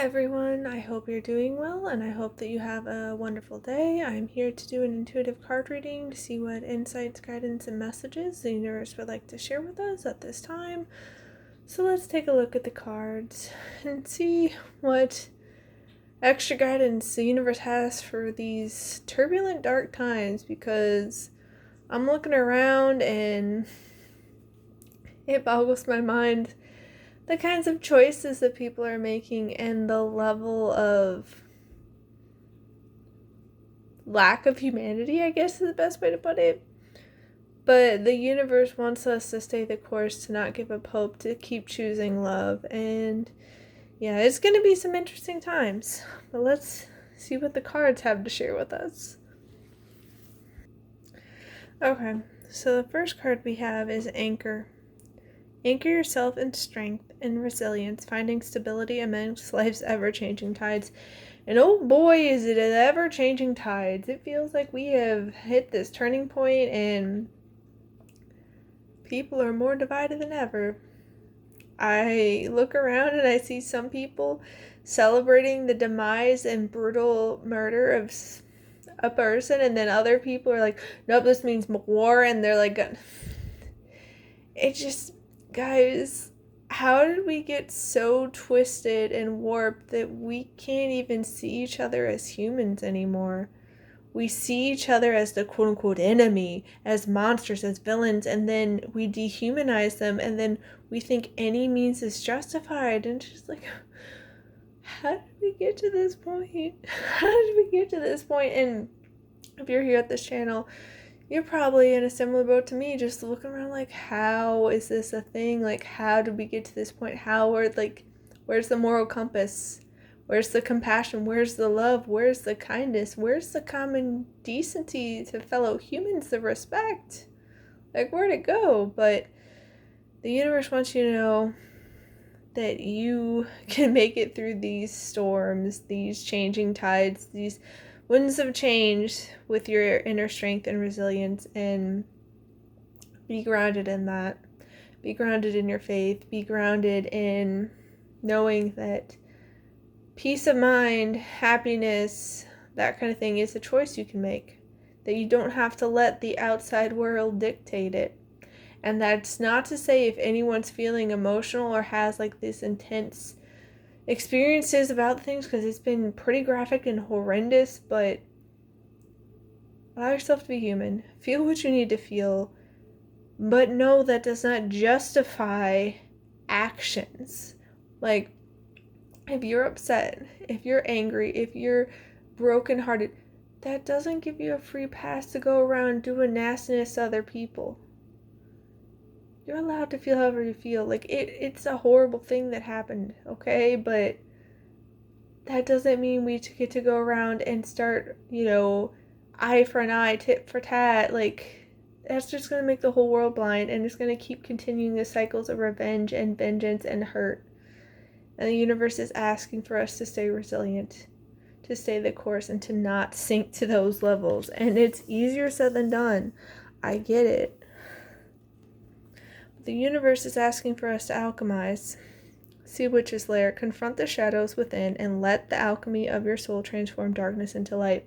everyone, I hope you're doing well and I hope that you have a wonderful day. I'm here to do an intuitive card reading to see what insights, guidance, and messages the universe would like to share with us at this time. So let's take a look at the cards and see what extra guidance the universe has for these turbulent, dark times, because I'm looking around and it boggles my mind the kinds of choices that people are making and the level of lack of humanity, I guess is the best way to put it. But the universe wants us to stay the course, to not give up hope, to keep choosing love. And yeah, it's going to be some interesting times. But let's see what the cards have to share with us. Okay, so the first card we have is Anchor. Anchor yourself in strength and resilience, finding stability amidst life's ever-changing tides. And oh boy, is it an ever-changing tides. It feels like we have hit this turning point and people are more divided than ever. I look around and I see some people celebrating the demise and brutal murder of a person, and then other people are like, nope, this means war, and they're like, it just, guys, how did we get so twisted and warped that we can't even see each other as humans anymore? We see each other as the quote-unquote enemy, as monsters, as villains, and then we dehumanize them, and then we think any means is justified. And it's just like, how did we get to this point? How did we get to this point? And if you're here at this channel, you're probably in a similar boat to me, just looking around like, how is this a thing? Like, how did we get to this point? Where's the moral compass? Where's the compassion? Where's the love? Where's the kindness? Where's the common decency to fellow humans, the respect? Like, where'd it go? But the universe wants you to know that you can make it through these storms, these changing tides, these winds of change with your inner strength and resilience, and be grounded in that. Be grounded in your faith. Be grounded in knowing that peace of mind, happiness, that kind of thing is a choice you can make. That you don't have to let the outside world dictate it. And that's not to say if anyone's feeling emotional or has like this intense experiences about things, because it's been pretty graphic and horrendous, but allow yourself to be human. Feel what you need to feel. But no, that does not justify actions. Like, if you're upset, if you're angry, if you're brokenhearted, that doesn't give you a free pass to go around doing nastiness to other people. You're allowed to feel however you feel. Like, it's a horrible thing that happened, okay? But that doesn't mean we get to go around and start, eye for an eye, tit for tat. Like, that's just going to make the whole world blind, and it's going to keep continuing the cycles of revenge and vengeance and hurt. And the universe is asking for us to stay resilient, to stay the course, and to not sink to those levels. And it's easier said than done. I get it. But the universe is asking for us to alchemize. See Witch's Lair, confront the shadows within, and let the alchemy of your soul transform darkness into light.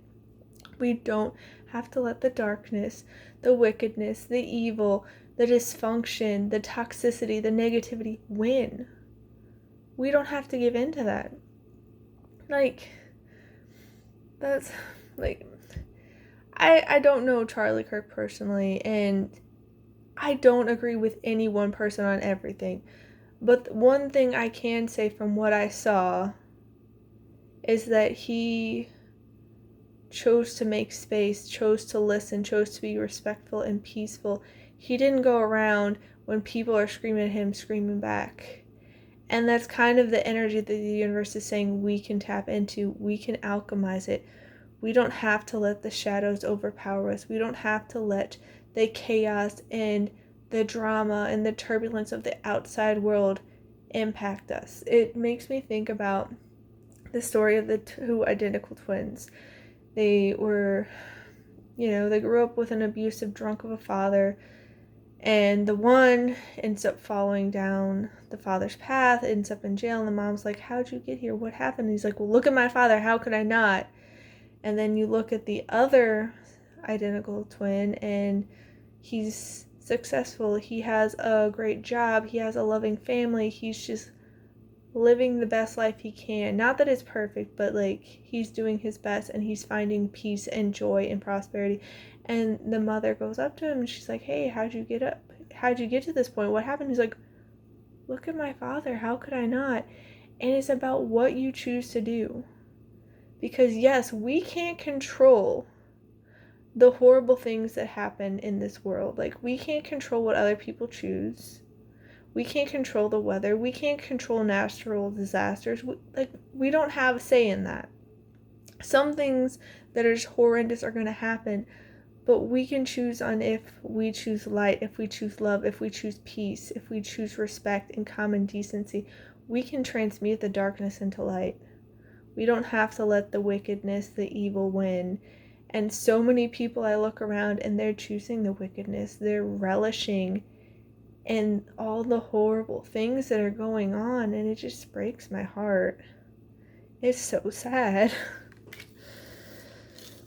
We don't have to let the darkness, the wickedness, the evil, the dysfunction, the toxicity, the negativity win. We don't have to give in to that. That's I don't know Charlie Kirk personally, and I don't agree with any one person on everything. But one thing I can say from what I saw is that he chose to make space, chose to listen, chose to be respectful and peaceful. He didn't go around when people are screaming at him, screaming back. And that's kind of the energy that the universe is saying we can tap into. We can alchemize it. We don't have to let the shadows overpower us. We don't have to let the chaos and the drama and the turbulence of the outside world impact us. It makes me think about the story of the two identical twins. They were, they grew up with an abusive drunk of a father. And the one ends up following down the father's path, ends up in jail, and the mom's like, how'd you get here? What happened? And he's like, well, look at my father. How could I not? And then you look at the other identical twin, and he's successful. He has a great job. He has a loving family. He's just living the best life he can. Not that it's perfect, but like he's doing his best and he's finding peace and joy and prosperity. And the mother goes up to him and she's like, hey, how'd you get up? How'd you get to this point? What happened? He's like, look at my father. How could I not? And it's about what you choose to do. Because yes, we can't control the horrible things that happen in this world. Like, we can't control what other people choose. We can't control the weather. We can't control natural disasters. We don't have a say in that. Some things that are just horrendous are going to happen, but we can choose on if we choose light, if we choose love, if we choose peace, if we choose respect and common decency. We can transmute the darkness into light. We don't have to let the wickedness, the evil win. And so many people, I look around and they're choosing the wickedness. They're relishing in all the horrible things that are going on, and it just breaks my heart. It's so sad.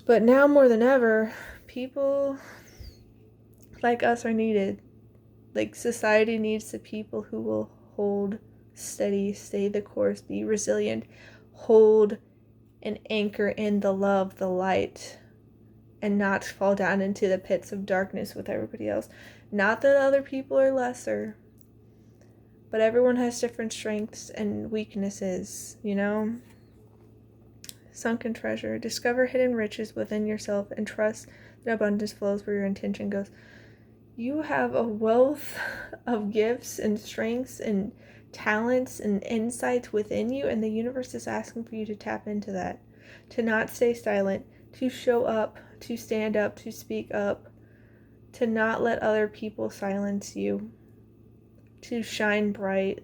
But now more than ever, people like us are needed. Like, society needs the people who will hold steady, stay the course, be resilient, hold and anchor in the love, the light, and not fall down into the pits of darkness with everybody else. Not that other people are lesser, but everyone has different strengths and weaknesses, you know? Sunken treasure. Discover hidden riches within yourself and trust that abundance flows where your intention goes. You have a wealth of gifts and strengths and talents and insights within you, and the universe is asking for you to tap into that. To not stay silent, to show up, to stand up, to speak up, to not let other people silence you, to shine bright,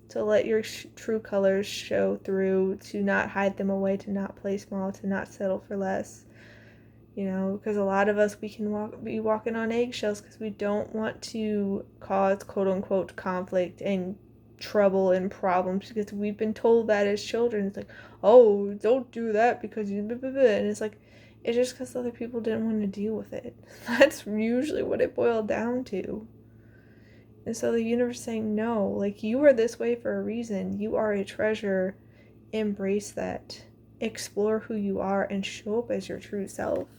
to let your true colors show through, to not hide them away, to not play small, to not settle for less. You know, because a lot of us, we can be walking on eggshells because we don't want to cause quote-unquote conflict and trouble and problems, because we've been told that as children. It's like, oh, don't do that because you blah, blah, blah. And it's like, it's just because other people didn't want to deal with it. That's usually what it boiled down to. And so the universe is saying, no, like, you are this way for a reason. You are a treasure. Embrace that. Explore who you are and show up as your true self.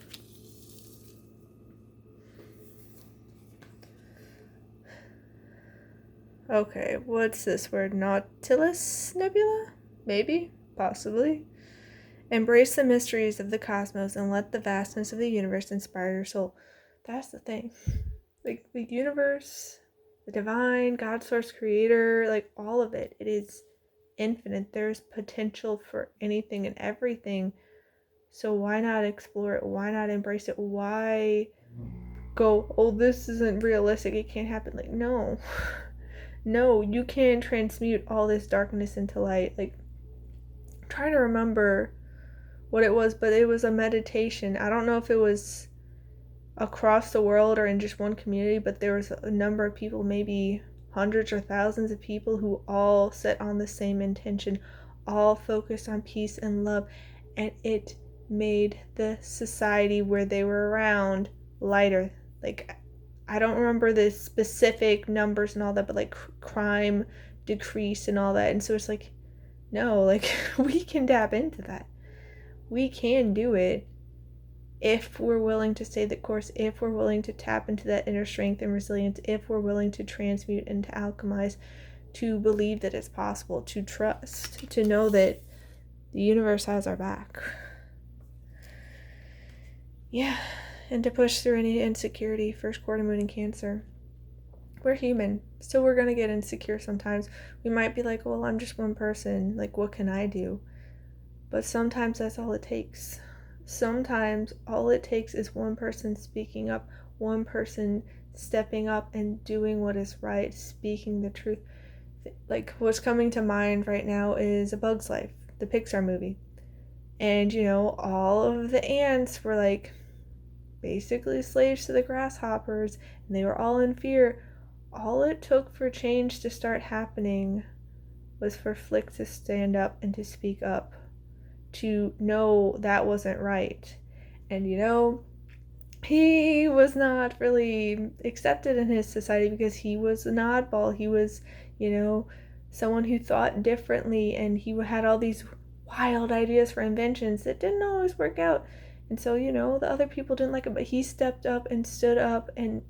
Okay, what's this word? Nautilus Nebula? Maybe? Possibly. Embrace the mysteries of the cosmos and let the vastness of the universe inspire your soul. That's the thing. Like, the universe, the divine, God, source, creator, like, all of it. It is infinite. There's potential for anything and everything. So why not explore it? Why not embrace it? Why go, oh, this isn't realistic, it can't happen? Like, no. No, you can transmute all this darkness into light. Like, I'm trying to remember what it was, but it was a meditation. I don't know if it was across the world or in just one community, but there was a number of people, maybe hundreds or thousands of people, who all set on the same intention, all focused on peace and love, and it made the society where they were around lighter. Like, I don't remember the specific numbers and all that, but like crime decreased and all that. And so it's like, no, like, we can tap into that. We can do it if we're willing to stay the course, if we're willing to tap into that inner strength and resilience, if we're willing to transmute and to alchemize, to believe that it's possible, to trust, to know that the universe has our back. Yeah, and to push through any insecurity. First quarter moon in Cancer. We're human, so we're gonna get insecure sometimes. We might be like, well, I'm just one person, like, what can I do? But sometimes that's all it takes. Sometimes all it takes is one person speaking up, one person stepping up and doing what is right, speaking the truth. Like, what's coming to mind right now is A Bug's Life, the Pixar movie. And, you know, all of the ants were like, basically slaves to the grasshoppers, and they were all in fear. All it took for change to start happening was for Flick to stand up and to speak up, to know that wasn't right. And he was not really accepted in his society because he was an oddball. He was, someone who thought differently, and he had all these wild ideas for inventions that didn't always work out. And so, the other people didn't like it, but he stepped up and stood up, and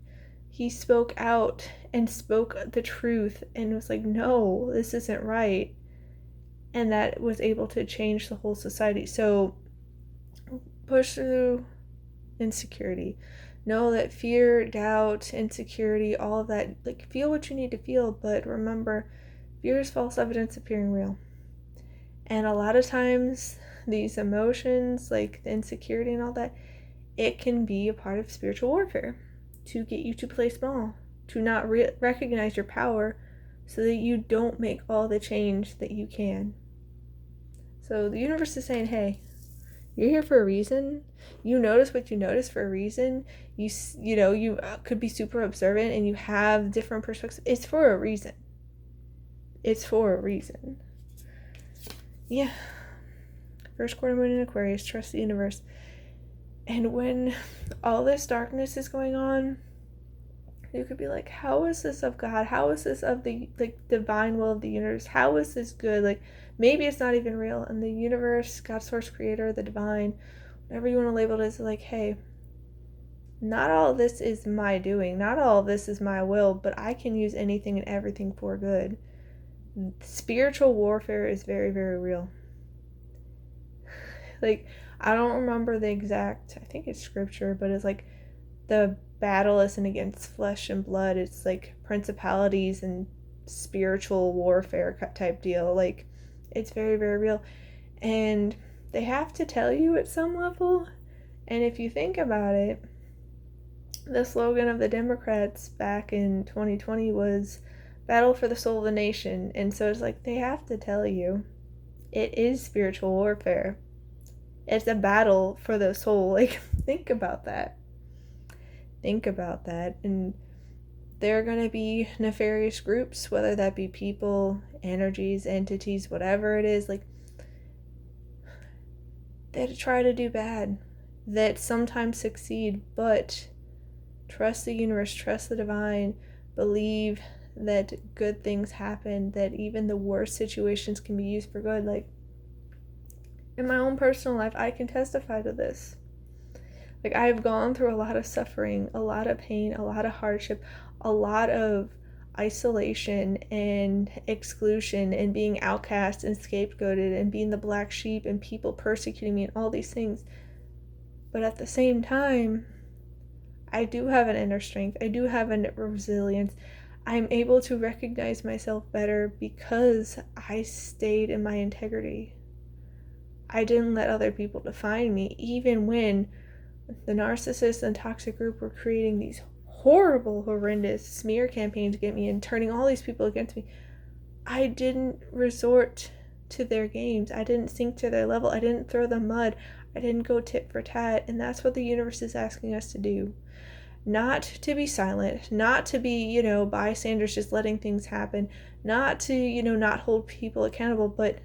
he spoke out and spoke the truth and was like, no, this isn't right. And that was able to change the whole society. So push through insecurity. Know that fear, doubt, insecurity, all of that, feel what you need to feel, but remember, fear is false evidence appearing real. And a lot of times these emotions, like the insecurity and all that, it can be a part of spiritual warfare to get you to play small, to not recognize your power, so that you don't make all the change that you can. So the universe is saying, hey, you're here for a reason. You notice what you notice for a reason. You could be super observant and you have different perspectives. It's for a reason. It's for a reason. Yeah. First quarter moon in Aquarius, trust the universe. And when all this darkness is going on, you could be like, how is this of God? How is this of the divine will of the universe? How is this good? Maybe it's not even real. And the universe, God, source, creator, the divine, whatever you want to label it, is like, hey, not all of this is my doing. Not all of this is my will, but I can use anything and everything for good. Spiritual warfare is very, very real. I don't remember the exact, I think it's scripture, but it's like the battle isn't against flesh and blood. It's like principalities and spiritual warfare type deal. It's very, very real. And they have to tell you at some level. And if you think about it, the slogan of the Democrats back in 2020 was battle for the soul of the nation. And so it's like they have to tell you it is spiritual warfare. It's a battle for the soul. Think about that. Think about that. And there are going to be nefarious groups, whether that be people, energies, entities, whatever it is, that try to do bad, that sometimes succeed, but trust the universe, trust the divine, believe that good things happen, that even the worst situations can be used for good. In my own personal life, I can testify to this. I've gone through a lot of suffering, a lot of pain, a lot of hardship, a lot of isolation and exclusion and being outcast and scapegoated and being the black sheep and people persecuting me and all these things. But at the same time, I do have an inner strength. I do have a resilience. I'm able to recognize myself better because I stayed in my integrity. I didn't let other people define me, even when the narcissist and toxic group were creating these horrible, horrendous smear campaigns against me and turning all these people against me. I didn't resort to their games. I didn't sink to their level. I didn't throw them mud. I didn't go tit for tat. And that's what the universe is asking us to do. Not to be silent, not to be, bystanders just letting things happen, not to, not hold people accountable, but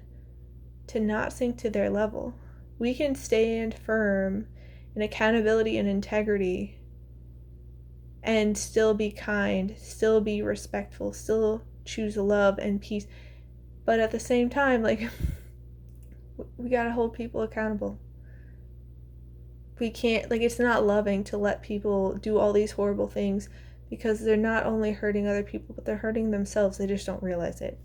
to not sink to their level. We can stand firm in accountability and integrity and still be kind, still be respectful, still choose love and peace. But at the same time, we gotta hold people accountable. We can't, it's not loving to let people do all these horrible things, because they're not only hurting other people, but they're hurting themselves. They just don't realize it.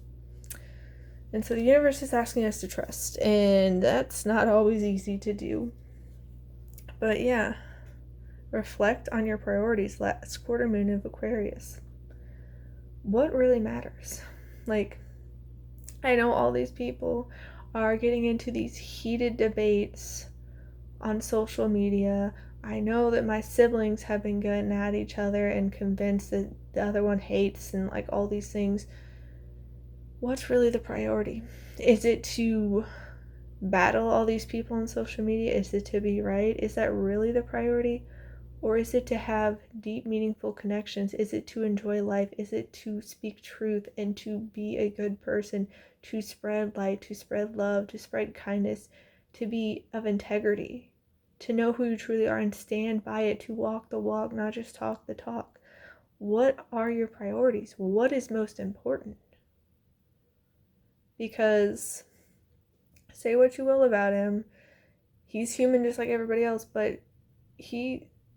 And so the universe is asking us to trust, and that's not always easy to do. But yeah, reflect on your priorities. Last quarter moon of Aquarius. What really matters? I know all these people are getting into these heated debates on social media. I know that my siblings have been getting at each other and convinced that the other one hates and all these things. What's really the priority? Is it to battle all these people on social media? Is it to be right? Is that really the priority? Or is it to have deep, meaningful connections? Is it to enjoy life? Is it to speak truth and to be a good person, to spread light, to spread love, to spread kindness, to be of integrity, to know who you truly are and stand by it, to walk the walk, not just talk the talk? What are your priorities? What is most important? Because say what you will about him, he's human just like everybody else, but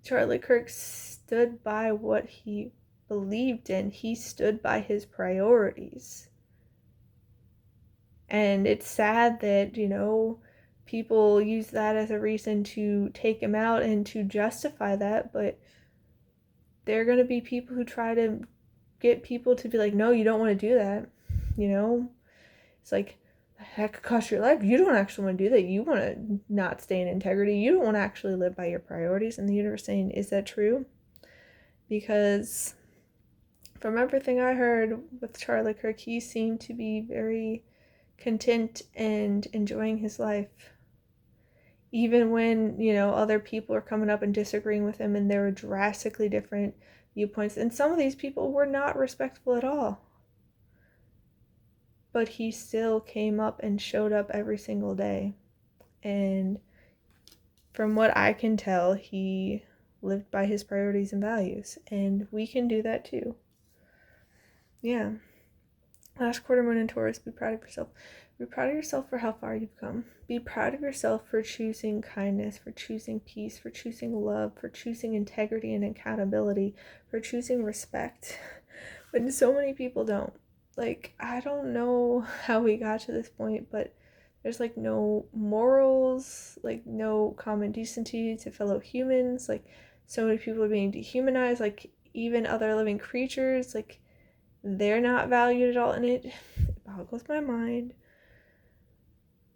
Charlie Kirk stood by what he believed in. He stood by his priorities. And it's sad that, people use that as a reason to take him out and to justify that, but there are going to be people who try to get people to be like, no, you don't want to do that. It's like, that could cost your life. You don't actually want to do that. You want to not stay in integrity. You don't want to actually live by your priorities. And the universe saying, is that true? Because from everything I heard with Charlie Kirk, he seemed to be very content and enjoying his life. Even when, other people are coming up and disagreeing with him and there were drastically different viewpoints. And some of these people were not respectful at all. But he still came up and showed up every single day. And from what I can tell, he lived by his priorities and values. And we can do that too. Yeah. Last quarter moon in Taurus, be proud of yourself. Be proud of yourself for how far you've come. Be proud of yourself for choosing kindness, for choosing peace, for choosing love, for choosing integrity and accountability, for choosing respect. When so many people don't. I don't know how we got to this point, but there's no morals, no common decency to fellow humans. So many people are being dehumanized, even other living creatures, they're not valued at all. And it boggles my mind.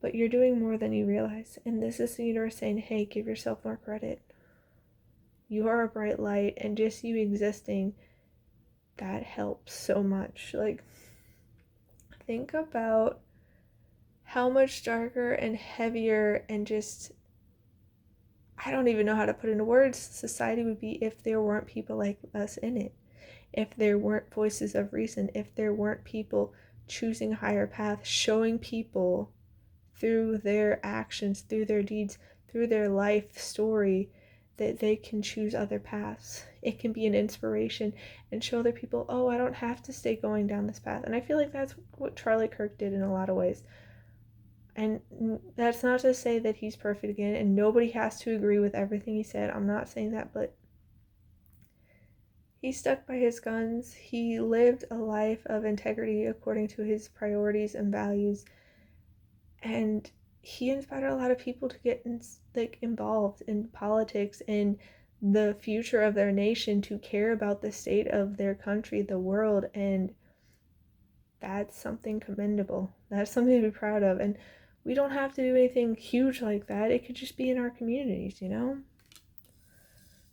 But you're doing more than you realize. And this is the universe saying, hey, give yourself more credit. You are a bright light, and just you existing, that helps so much. Think about how much darker and heavier and just, I don't even know how to put into words, society would be if there weren't people like us in it. If there weren't voices of reason, if there weren't people choosing a higher path, showing people through their actions, through their deeds, through their life story, that they can choose other paths. It can be an inspiration and show other people, oh, I don't have to stay going down this path. And I feel like that's what Charlie Kirk did in a lot of ways. And that's not to say that he's perfect again, and nobody has to agree with everything he said. I'm not saying that, but he stuck by his guns. He lived a life of integrity according to his priorities and values. And he inspired a lot of people to get involved in politics and the future of their nation, to care about the state of their country, the world, and that's something commendable. That's something to be proud of. And we don't have to do anything huge like that. It could just be in our communities, The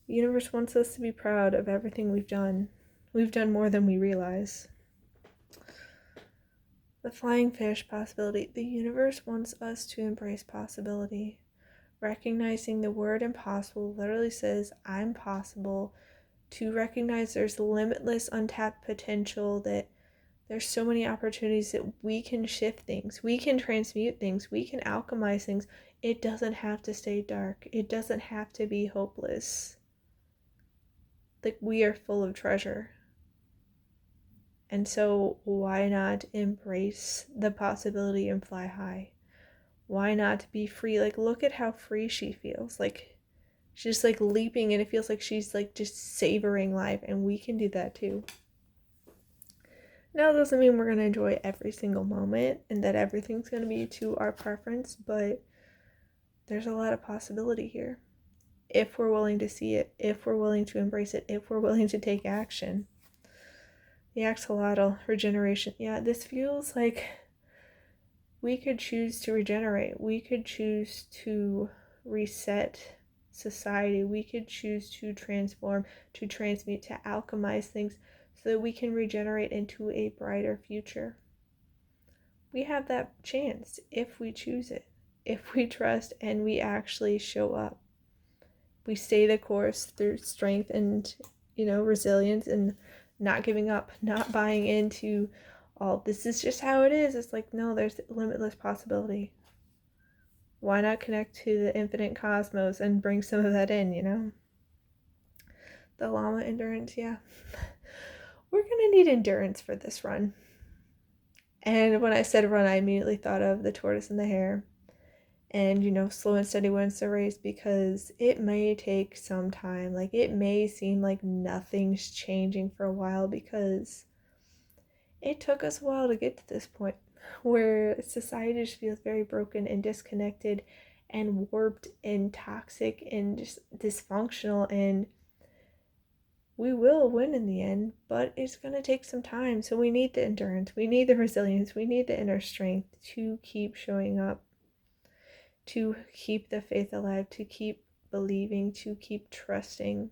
universe wants us to be proud of everything we've done. We've done more than we realize. The flying fish possibility. The universe wants us to embrace possibility. Recognizing the word impossible literally says, I'm possible. To recognize there's limitless untapped potential, that there's so many opportunities that we can shift things. We can transmute things. We can alchemize things. It doesn't have to stay dark. It doesn't have to be hopeless. We are full of treasure. And so why not embrace the possibility and fly high? Why not be free? Look at how free she feels. She's leaping, and it feels like she's just savoring life, and we can do that too. Now, it doesn't mean we're going to enjoy every single moment and that everything's going to be to our preference, but there's a lot of possibility here. If we're willing to see it, if we're willing to embrace it, if we're willing to take action. The axolotl, regeneration. Yeah, this feels like we could choose to regenerate. We could choose to reset society. We could choose to transform, to transmute, to alchemize things so that we can regenerate into a brighter future. We have that chance if we choose it, if we trust and we actually show up. We stay the course through strength and, resilience, and not giving up, not buying into all this is just how it is. It's like, no, there's limitless possibility. Why not connect to the infinite cosmos and bring some of that in? The llama endurance, yeah. We're gonna need endurance for this run. And when I said run, I immediately thought of the tortoise and the hare. And, slow and steady wins the race, because it may take some time. Like, it may seem like nothing's changing for a while, because it took us a while to get to this point where society just feels very broken and disconnected and warped and toxic and just dysfunctional. And we will win in the end, but it's going to take some time. So we need the endurance, we need the resilience, we need the inner strength to keep showing up, to keep the faith alive, to keep believing, to keep trusting.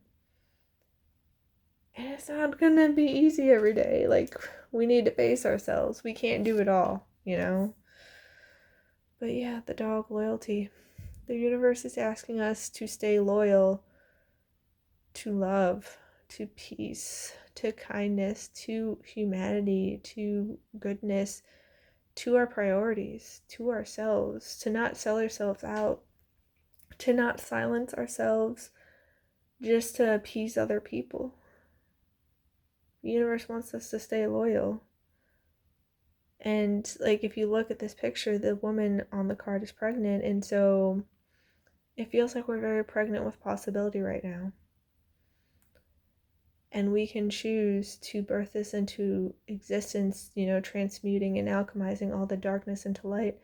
And it's not going to be easy every day. Like, we need to face ourselves. We can't do it all. But yeah, the dog loyalty. The universe is asking us to stay loyal to love, to peace, to kindness, to humanity, to goodness, to our priorities, to ourselves, to not sell ourselves out, to not silence ourselves just to appease other people. The universe wants us to stay loyal. And like, if you look at this picture, the woman on the card is pregnant, and so it feels like we're very pregnant with possibility right now. And we can choose to birth this into existence, transmuting and alchemizing all the darkness into light.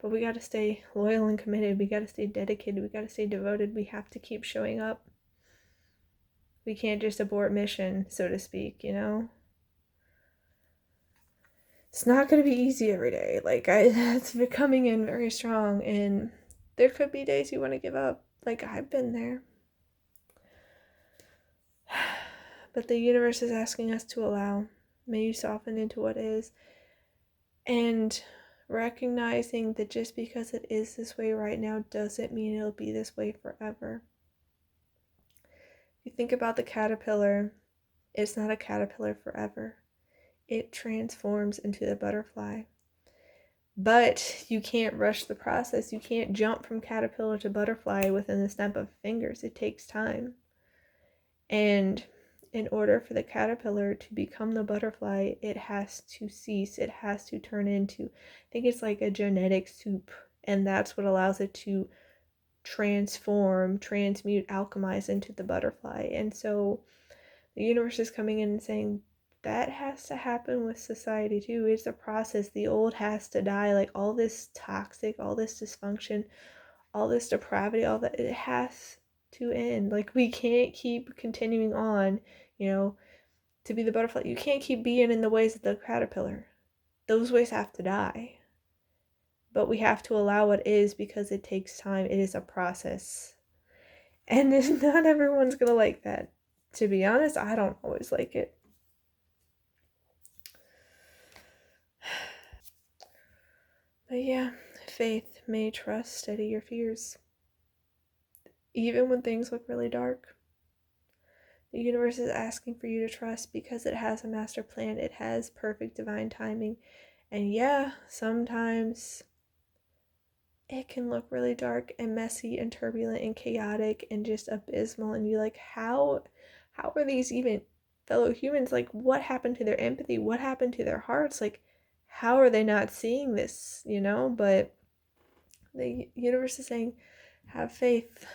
But we got to stay loyal and committed. We got to stay dedicated. We got to stay devoted. We have to keep showing up. We can't just abort mission, so to speak. It's not going to be easy every day. Like, it's coming in very strong, and there could be days you want to give up. Like, I've been there. But the universe is asking us to allow. May you soften into what is. And recognizing that just because it is this way right now doesn't mean it'll be this way forever. If you think about the caterpillar, it's not a caterpillar forever. It transforms into the butterfly. But you can't rush the process. You can't jump from caterpillar to butterfly within the snap of fingers. It takes time. And in order for the caterpillar to become the butterfly, it has to cease. It has to turn into, I think it's like a genetic soup. And that's what allows it to transform, transmute, alchemize into the butterfly. And so the universe is coming in and saying, that has to happen with society too. It's a process. The old has to die. Like, all this toxic, all this dysfunction, all this depravity, all that, it has to end. Like, we can't keep continuing on, to be the butterfly. You can't keep being in the ways of the caterpillar. Those ways have to die. But we have to allow what is, because it takes time. It is a process. And not everyone's gonna like that. To be honest, I don't always like it. But yeah, faith, may trust, steady your fears. Even when things look really dark. The universe is asking for you to trust, because it has a master plan. It has perfect divine timing. And yeah, sometimes it can look really dark and messy and turbulent and chaotic and just abysmal. And you're like, how are these even fellow humans? Like, what happened to their empathy? What happened to their hearts? Like, how are they not seeing this, But the universe is saying, have faith.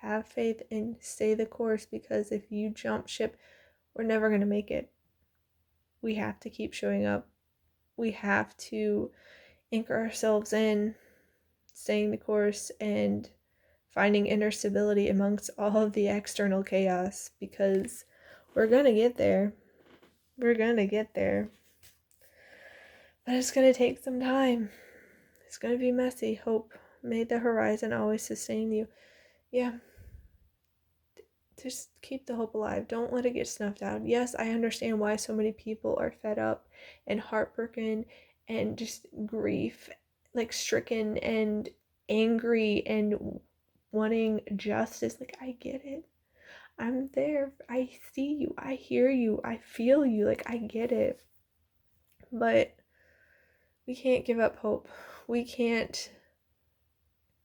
Have faith and stay the course, because if you jump ship, we're never going to make it. We have to keep showing up. We have to anchor ourselves in, staying the course, and finding inner stability amongst all of the external chaos, because we're going to get there. We're going to get there. But it's going to take some time. It's going to be messy. Hope. May the horizon always sustain you. Yeah. Just keep the hope alive. Don't let it get snuffed out. Yes, I understand why so many people are fed up and heartbroken and just grief, like stricken and angry and wanting justice. Like, I get it. I'm there. I see you. I hear you. I feel you. Like, I get it. But we can't give up hope. We can't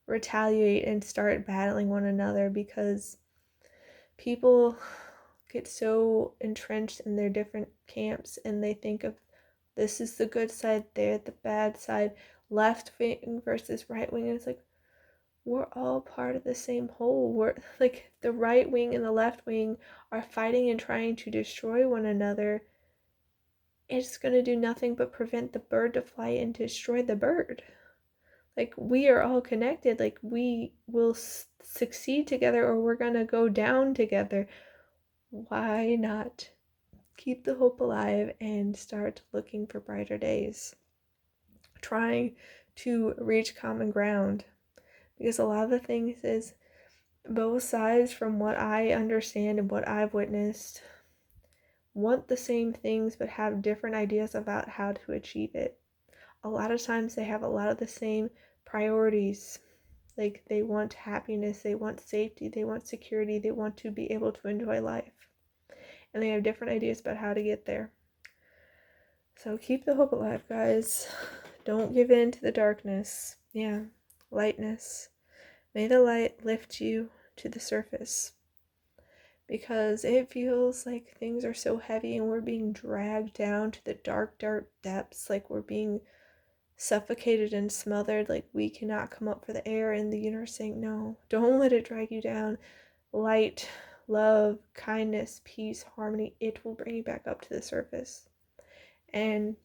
retaliate and start battling one another, because people get so entrenched in their different camps and they think of this is the good side, they're the bad side, left wing versus right wing. And it's like, we're all part of the same whole. We're like, the right wing and the left wing are fighting and trying to destroy one another. It's going to do nothing but prevent the bird to fly and destroy the bird. Like, we are all connected. Like, we will succeed together, or we're going to go down together. Why not keep the hope alive and start looking for brighter days? Trying to reach common ground. Because a lot of the things is, both sides, from what I understand and what I've witnessed, want the same things but have different ideas about how to achieve it. A lot of times they have a lot of the same priorities. Like, they want happiness, they want safety, they want security, they want to be able to enjoy life. And they have different ideas about how to get there. So keep the hope alive, guys. Don't give in to the darkness. Yeah, lightness. May the light lift you to the surface. Because it feels like things are so heavy and we're being dragged down to the dark, dark depths. Like, we're being suffocated and smothered. Like, we cannot come up for the air, and the universe saying, no, don't let it drag you down. Light, love, kindness, peace, harmony, it will bring you back up to the surface. And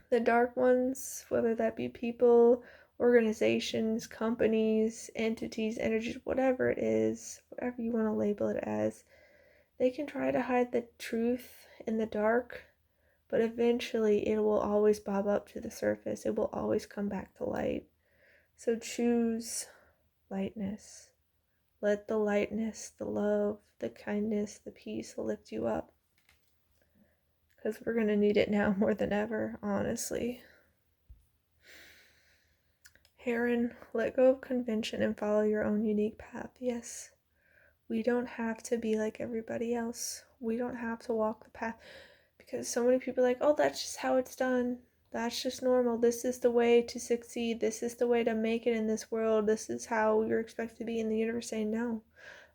the dark ones, whether that be people, organizations, companies, entities, energies, whatever it is, whatever you want to label it as, they can try to hide the truth in the dark, but eventually it will always bob up to the surface. It will always come back to light. So choose lightness. Let the lightness, the love, the kindness, the peace lift you up. Because we're going to need it now more than ever, honestly. Heron, let go of convention and follow your own unique path. Yes, we don't have to be like everybody else. We don't have to walk the path. Because so many people are like, oh, that's just how it's done. That's just normal. This is the way to succeed. This is the way to make it in this world. This is how you're expected to be in the universe. Saying, no,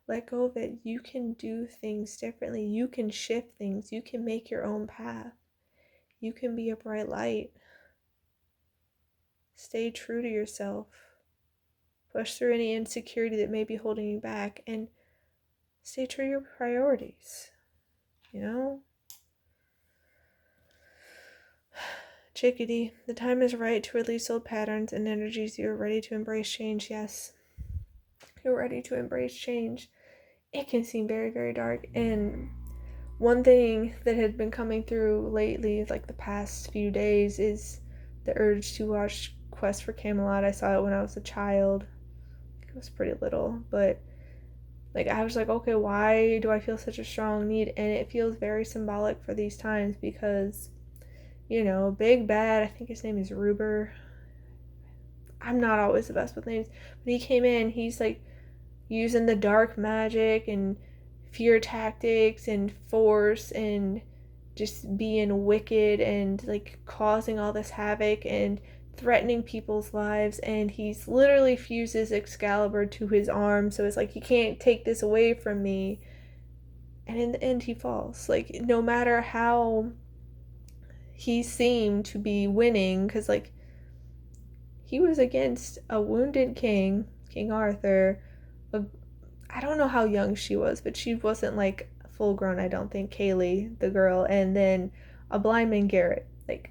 let go of it. You can do things differently. You can shift things. You can make your own path. You can be a bright light. Stay true to yourself. Push through any insecurity that may be holding you back, and stay true to your priorities. You know? Chickadee, the time is right to release old patterns and energies. You're ready to embrace change. Yes, you're ready to embrace change. It can seem very, very dark. And one thing that had been coming through lately, like the past few days, is the urge to watch Quest for Camelot. I saw it when I was a child. I was pretty little, but like, I was like, okay, why do I feel such a strong need? And it feels very symbolic for these times because, you know, Big Bad, I think his name is Ruber. I'm not always the best with names, but he came in, he's like using the dark magic and fear tactics and force and just being wicked and like causing all this havoc and threatening people's lives. And he's literally fuses Excalibur to his arm, so it's like, you can't take this away from me. And in the end he falls. Like, no matter how he seemed to be winning, because like, he was against a wounded king, King Arthur. I don't know how young she was, but she wasn't like full grown, I don't think, Kaylee, the girl, and then a blind man, Garrett. Like,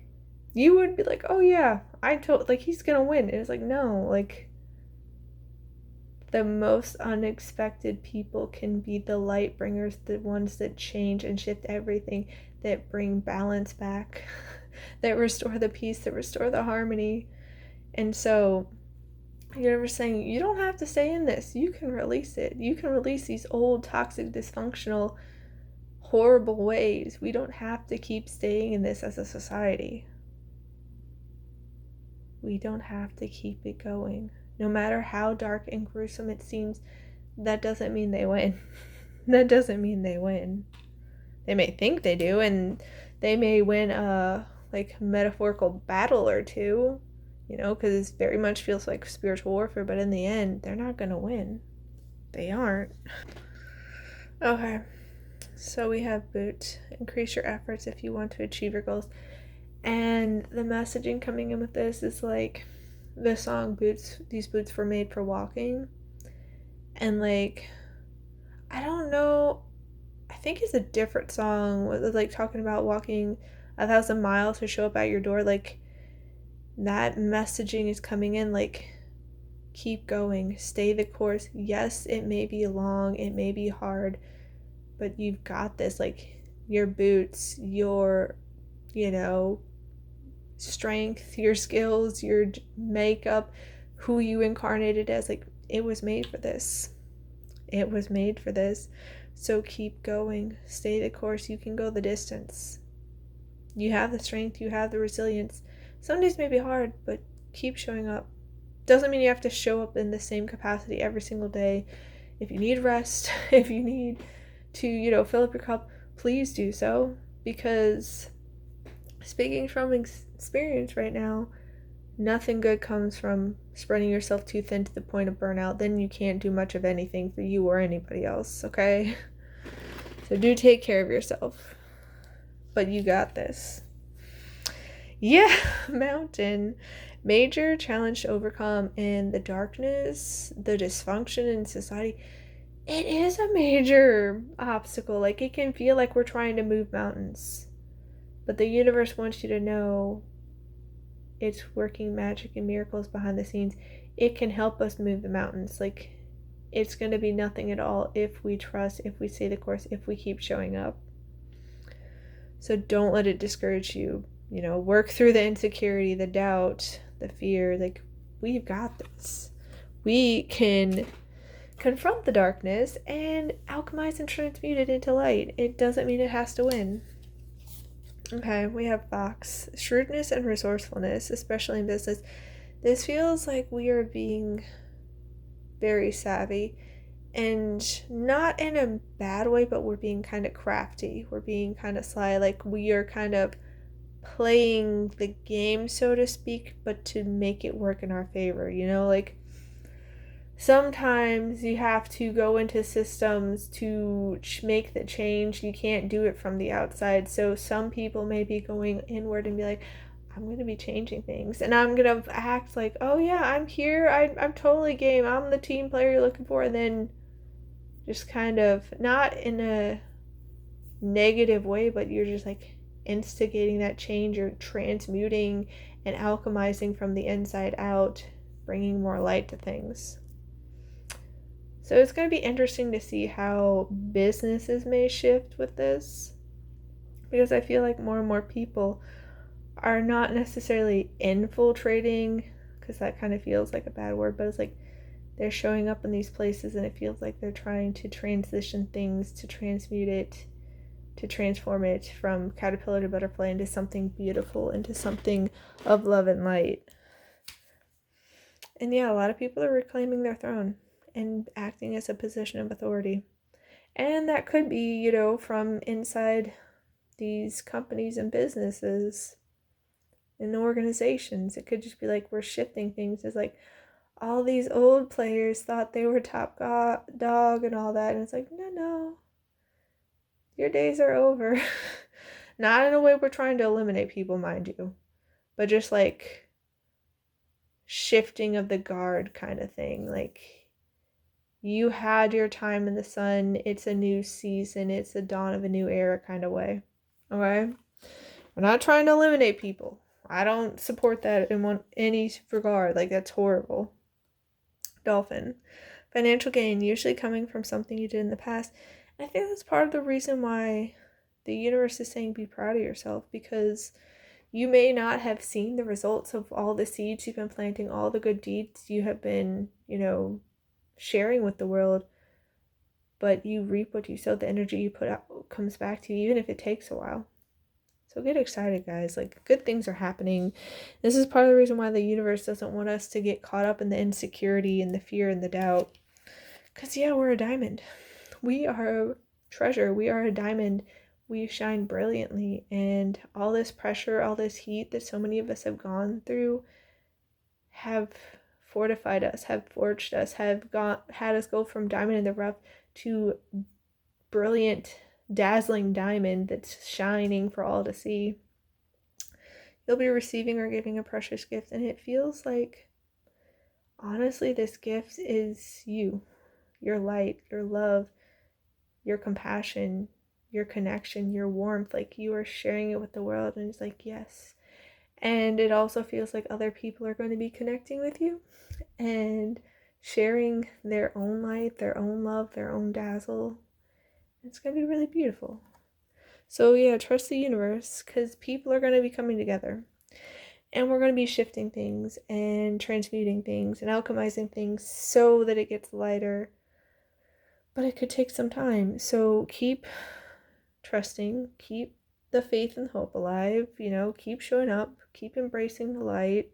you would be like, oh yeah, like, he's gonna win. It was like, no, like, the most unexpected people can be the light bringers, the ones that change and shift everything, that bring balance back, that restore the peace, that restore the harmony. And so you're saying, you don't have to stay in this. You can release it. You can release these old, toxic, dysfunctional, horrible ways. We don't have to keep staying in this as a society. We don't have to keep it going. No matter how dark and gruesome it seems, that doesn't mean they win. That doesn't mean they win. They may think they do, and they may win a metaphorical battle or two, because it very much feels like spiritual warfare, but in the end, they're not going to win. They aren't. Okay, so we have boot. Increase your efforts if you want to achieve your goals. And the messaging coming in with this is like the song Boots, these boots were made for walking. And I don't know, I think it's a different song with talking about walking 1,000 miles to show up at your door. That messaging is coming in keep going, stay the course. Yes, it may be long, it may be hard, but you've got this. Your boots, your strength, your skills, your makeup, who you incarnated as, it was made for this. It was made for this. So keep going, stay the course. You can go the distance. You have the strength, you have the resilience. Some days may be hard, but keep showing up. Doesn't mean you have to show up in the same capacity every single day. If you need rest, if you need to, fill up your cup, please do so. Because speaking from experience right now, nothing good comes from spreading yourself too thin to the point of burnout. Then you can't do much of anything for you or anybody else, okay? So do take care of yourself. But you got this. Yeah, mountain. Major challenge to overcome in the darkness, the dysfunction in society. It is a major obstacle. It can feel like we're trying to move mountains. But the universe wants you to know it's working magic and miracles behind the scenes. It can help us move the mountains. It's going to be nothing at all if we trust, if we stay the course, if we keep showing up. So don't let it discourage you. Work through the insecurity, the doubt, the fear. We've got this. We can confront the darkness and alchemize and transmute it into light. It doesn't mean it has to win. Okay, we have Fox. Shrewdness and resourcefulness, especially in business. This feels like we are being very savvy, and not in a bad way, but we're being kind of crafty. We're being kind of sly. We are kind of playing the game, so to speak, but to make it work in our favor. Sometimes you have to go into systems to make the change. You can't do it from the outside. So some people may be going inward and be like, I'm going to be changing things. And I'm going to act like, oh yeah, I'm here. I'm totally game. I'm the team player you're looking for. And then just kind of, not in a negative way, but you're just instigating that change. You're transmuting and alchemizing from the inside out, bringing more light to things. So it's going to be interesting to see how businesses may shift with this, because I feel like more and more people are not necessarily infiltrating, because that kind of feels like a bad word, but it's they're showing up in these places and it feels like they're trying to transition things, to transmute it, to transform it from caterpillar to butterfly into something beautiful, into something of love and light. And yeah, a lot of people are reclaiming their throne and acting as a position of authority. And that could be, from inside these companies and businesses and organizations. It could just be we're shifting things. It's all these old players thought they were top dog and all that. And it's no. Your days are over. Not in a way we're trying to eliminate people, mind you. But just shifting of the guard kind of thing. You had your time in the sun. It's a new season. It's the dawn of a new era kind of way. Okay? We're not trying to eliminate people. I don't support that in any regard. That's horrible. Dolphin. Financial gain, usually coming from something you did in the past. And I think that's part of the reason why the universe is saying be proud of yourself, because you may not have seen the results of all the seeds you've been planting, all the good deeds you have been, sharing with the world, but you reap what you sow. The energy you put out comes back to you, even if it takes a while. So get excited, guys. Like, good things are happening. This is part of the reason why the universe doesn't want us to get caught up in the insecurity and the fear and the doubt. Because, yeah, we're a diamond. We are a treasure. We are a diamond. We shine brilliantly. And all this pressure, all this heat that so many of us have gone through have fortified us, have forged us, had us go from diamond in the rough to brilliant, dazzling diamond that's shining for all to see. You'll be receiving or giving a precious gift, and it feels like, honestly, this gift is you, your light, your love, your compassion, your connection, your warmth. Like, you are sharing it with the world, and it's like, yes. And it also feels like other people are going to be connecting with you and sharing their own light, their own love, their own dazzle. It's going to be really beautiful. So yeah, trust the universe, because people are going to be coming together. And we're going to be shifting things and transmuting things and alchemizing things so that it gets lighter. But it could take some time. So keep trusting, keep the faith and hope alive, keep showing up, keep embracing the light.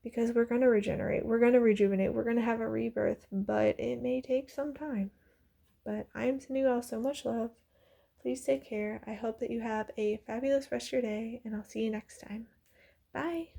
Because we're going to regenerate, we're going to rejuvenate, we're going to have a rebirth, but it may take some time. But I am sending you all so much love. Please take care. I hope that you have a fabulous rest of your day, and I'll see you next time. Bye.